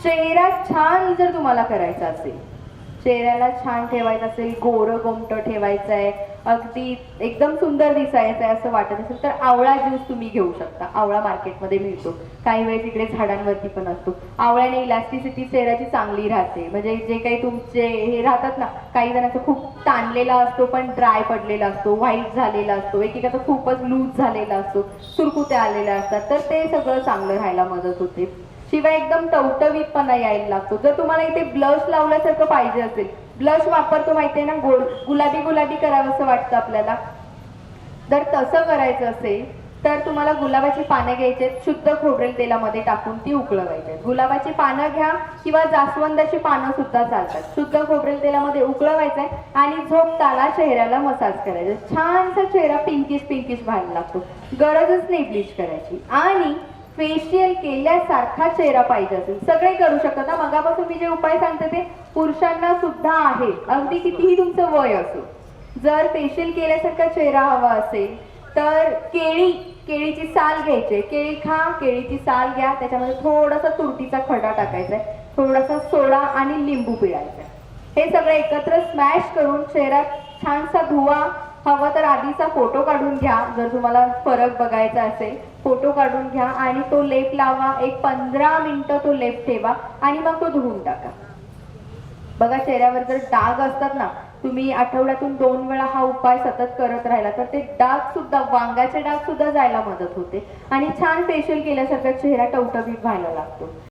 चेहरा छान जर तुम्हाला करायचा असेल, चेहऱ्याला छान ठेवायचं असेल, गोरं गोमटं ठेवायचं आहे, अगदी एकदम सुंदर दिसायचं आहे असं वाटत असेल तर आवळा ज्यूस तुम्ही घेऊ शकता. आवळा मार्केटमध्ये मिळतो, काही वेळेस इकडे झाडांवरती पण असतो. आवळ्याने इलास्टिसिटी चेहऱ्याची चांगली राहते. म्हणजे जे काही तुमचे हे राहतात ना, काही जणांचा खूप ताणलेला असतो पण ड्राय पडलेला असतो, व्हाईट झालेला असतो, एकेकाचा खूपच लूज झालेला असतो, सुरकुत्या आलेल्या असतात, तर ते सगळं चांगलं राहायला मदत होते. शिवाय एकदम टवटवीतपणा यायला लागतो. जर तुम्हाला इथे ब्लश लावल्यासारखं पाहिजे असेल, ब्लश वापरतो माहितीये ना, गुलाबी गुलाबी करावंसं वाटतं आपल्याला, जर तसं करायचं असेल तर तुम्हाला गुलाबाची पानं घ्यायची, शुद्ध खोबरेल तेलामध्ये टाकून ती उकळवायची. गुलाबाची पानं घ्या किंवा जास्वंदाची पानं सुद्धा चालतात. शुद्ध खोबरेल तेलामध्ये उकळवायचंय आणि झोपताना चेहऱ्याला मसाज करायचा. छानसा चेहरा पिंकिश पिंकिश व्हायला लागतो. गरजच नाही ब्लीच करायची. आणि फेशियल केल्यासारखा चेहरा पाहिजे असेल, सगळे करू शकतात ना. मगापासून मी जे उपाय सांगते ते पुरुषांना सुद्धा आहे, अगदी कितीही तुमचं वय असो. जर फेशियल केल्यासारखा चेहरा हवा असेल तर केळीची साल घ्यायची, केळीची साल घ्या, त्याच्यामध्ये थोडासा तुरटीचा खडा टाकायचा आहे, थोडासा सोडा आणि लिंबू पिळायचा. हे सगळं एकत्र स्मॅश करून चेहऱ्यात छानसा धुवा. हवं तर आधीचा फोटो काढून घ्या, जर तुम्हाला फरक बघायचा असेल फोटो काढून घ्या आणि तो लेप लावा. एक 15 मिनिटं तो लेप ठेवा आणि मग तो धुवून टाका. बघा, चेहऱ्यावर जर डाग असतात ना, तुम्ही आठवड्यातून 2 वेळा हा उपाय सतत करत राहिला तर ते डाग सुद्धा, वांगाचे डाग सुद्धा जायला मदत होते आणि छान फेशियल केल्यासारखा चेहरा टवटवीत व्हायला लागतो.